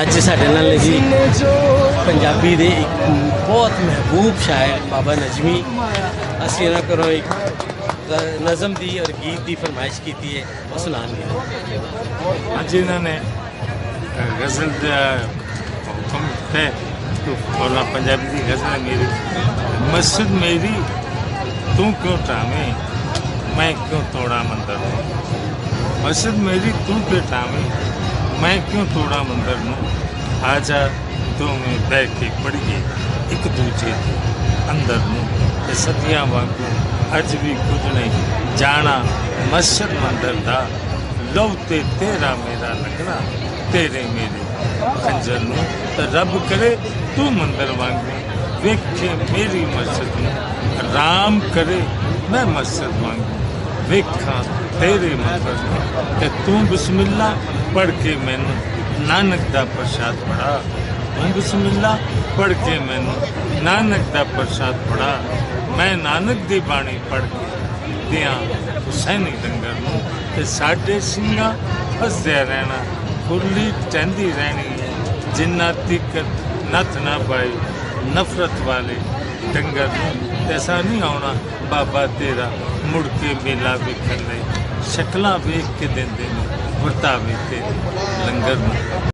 ਅੱਜ ਸਾਡੇ ਨਾਲ ਨੇ ਜੀ ਪੰਜਾਬੀ ਦੇ ਇੱਕ ਬਹੁਤ ਮਹਿਬੂਬ ਸ਼ਾਇਰ ਬਾਬਾ ਨਜ਼ਮੀ। ਅਸੀਂ ਇਹਨਾਂ ਕੋਲੋਂ ਇੱਕ ਨਜ਼ਮ ਦੀ ਔਰ ਗੀਤ ਦੀ ਫਰਮਾਇਸ਼ ਕੀਤੀ ਹੈ, ਉਹ ਸੁਣਾਉਣਗੇ। ਅੱਜ ਇਹਨਾਂ ਨੇ ਗਜ਼ਲ ਦਾ ਹੁਕਮ ਹੈ तो बोलना पंजाबी की गज़ल है मेरी। मस्जिद मेरी तू क्यों टावे, मैं क्यों तोड़ा मंदिर नूं। मस्जिद मेरी तू क्यों टावे, मैं क्यों तोड़ा मंदिर नूं। आजा दोवें बह के पढ़िए एक दूजे के अंदर नूं। ते सदियां वांगू अज भी कुछ नहीं जाना मस्जिद मंदिर दा। लौ ते तेरा मेरा लगना तेरे मेरे खंजर नूं। ते रब करे तू मंदिर वांगू वेखे मेरी मस्जिद नूं। राम करे मैं मस्जिद वांगू वेखा तेरे मंदिर नूं। ते तू बिस्मिल्ला पढ़ के मैनू नानक दा प्रसाद पढ़ा। तू बिस्मिल्ला पढ़ के मैनू नानक दा प्रसाद पढ़ा। मैं नानक दी बाणी पढ़ के दियां हुसैनी लंगर नूं। ते साडे सिंघां हसदे रहना खुली टहंदी रहनी है। जिन्ना तिकर नथ ना पाए नफरत वाले डंगर नूं। ऐसा नहीं आना बाबा तेरा मुड़ के मेला वेखण लई। शक्लां वेख के देंदे ने वरतावे तेरे लंगर नूं।